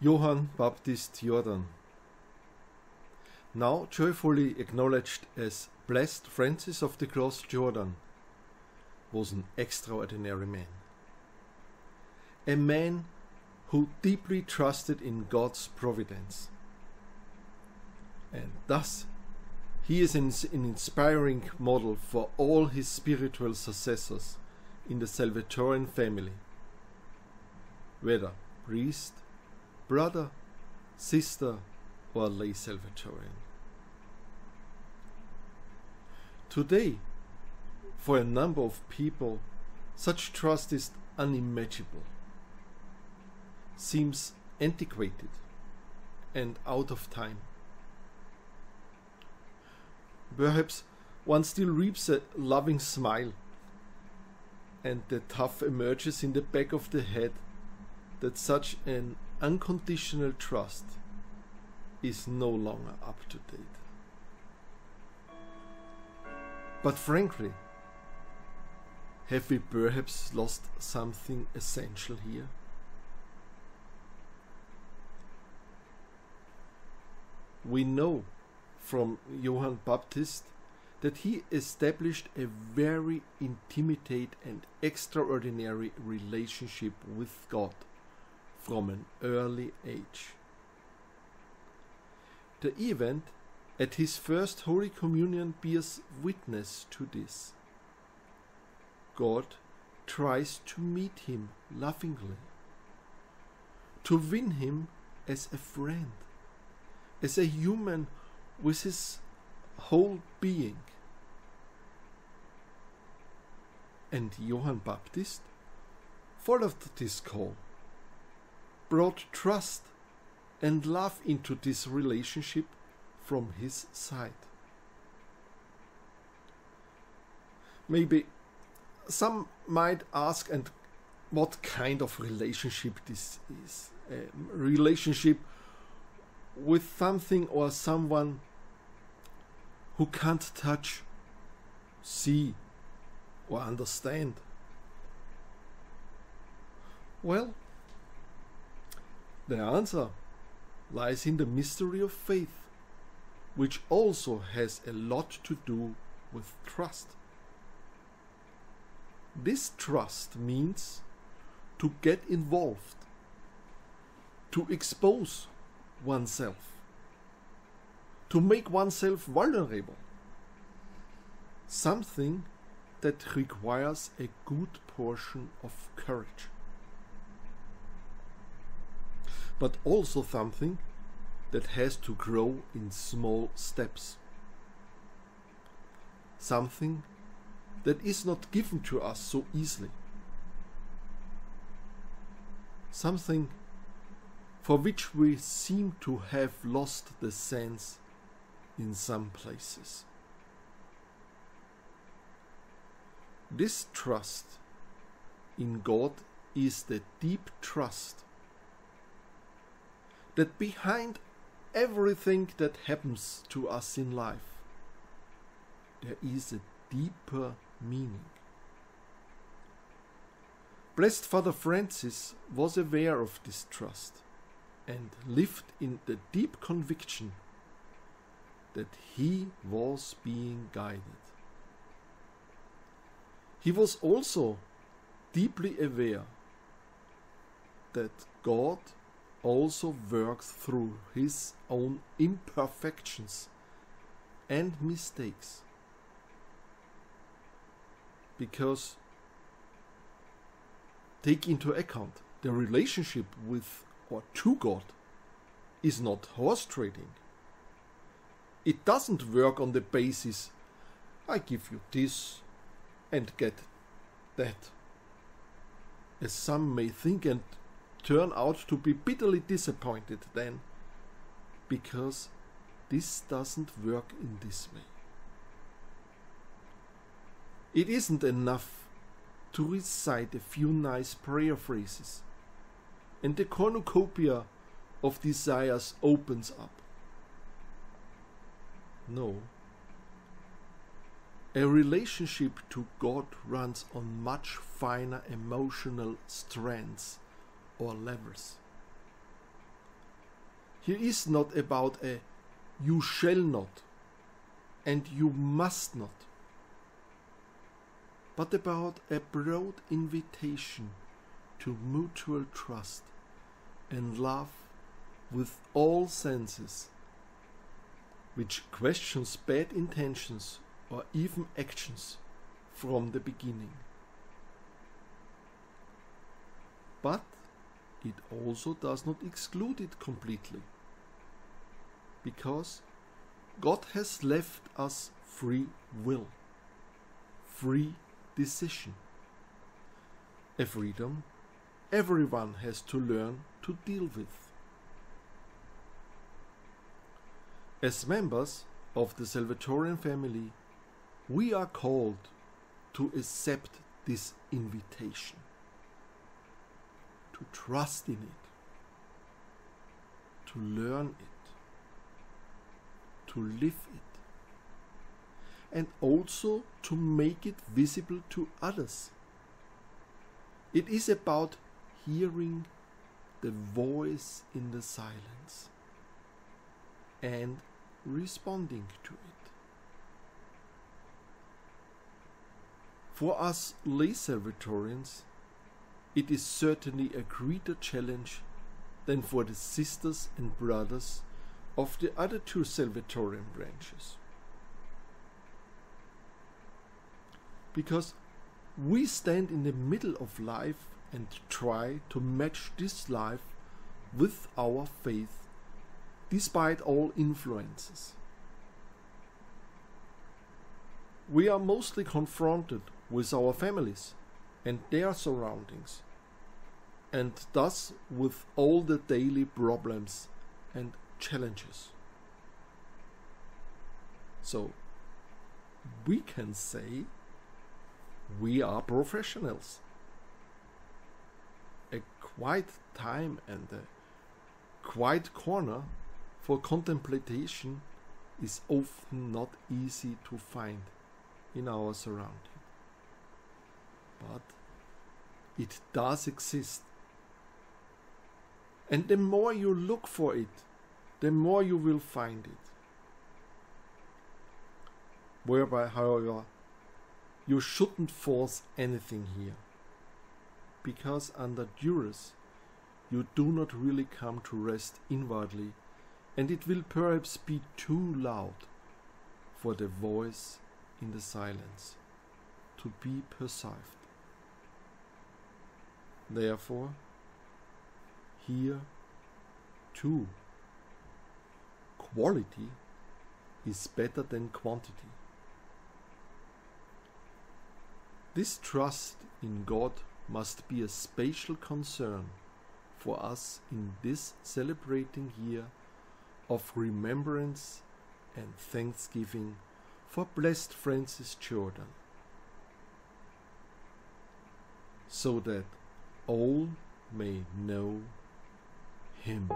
Johann Baptist Jordan, now joyfully acknowledged as Blessed Francis of the Cross Jordan, was an extraordinary man. A man who deeply trusted in God's providence. And thus, he is an inspiring model for all his spiritual successors in the Salvatorian family, whether priest, brother, sister, or lay Salvatorian. Today, for a number of people, such trust is unimaginable, seems antiquated and out of time. Perhaps one still reaps a loving smile, and the thought emerges in the back of the head that such an unconditional trust is no longer up to date. But frankly, have we perhaps lost something essential here? We know from Johann Baptist that he established a very intimate and extraordinary relationship with God from an early age. The event at his first Holy Communion bears witness to this. God tries to meet him lovingly, to win him as a friend, as a human with his whole being. And Johann Baptist followed this call, brought trust and love into this relationship from his side. Maybe some might ask, and what kind of relationship this is? A relationship with something or someone who can't touch, see, or understand. Well, the answer lies in the mystery of faith, which also has a lot to do with trust. This trust means to get involved, to expose oneself, to make oneself vulnerable, something that requires a good portion of courage, but also something that has to grow in small steps, something that is not given to us so easily, something for which we seem to have lost the sense in some places. This trust in God is the deep trust that behind everything that happens to us in life, there is a deeper meaning. Blessed Father Francis was aware of this trust and lived in the deep conviction that he was being guided. He was also deeply aware that God also works through his own imperfections and mistakes, because take into account the relationship with or to God is not horse trading. It doesn't work on the basis I give you this and get that, as some may think, and turn out to be bitterly disappointed then, because this doesn't work in this way. It isn't enough to recite a few nice prayer phrases and the cornucopia of desires opens up. No. A relationship to God runs on much finer emotional strands or levels. Here is not about a you shall not and you must not, but about a broad invitation to mutual trust and love with all senses, which questions bad intentions or even actions from the beginning. But it also does not exclude it completely, because God has left us free will, free decision, a freedom everyone has to learn to deal with. As members of the Salvatorian family, we are called to accept this invitation, to trust in it, to learn it, to live it, and also to make it visible to others. It is about hearing the voice in the silence and responding to it. For us lay Salvatorians, it is certainly a greater challenge than for the sisters and brothers of the other two Salvatorian branches. Because we stand in the middle of life and try to match this life with our faith, despite all influences. We are mostly confronted with our families and their surroundings, and thus with all the daily problems and challenges. So, we can say we are professionals. A quiet time and a quiet corner for contemplation is often not easy to find in our surrounding. But it does exist. And the more you look for it, the more you will find it. Whereby, however, you shouldn't force anything here, because under duress you do not really come to rest inwardly, and it will perhaps be too loud for the voice in the silence to be perceived. Therefore, here too, quality is better than quantity. This trust in God must be a special concern for us in this celebrating year of remembrance and thanksgiving for Blessed Francis Jordan, so that all may know Him.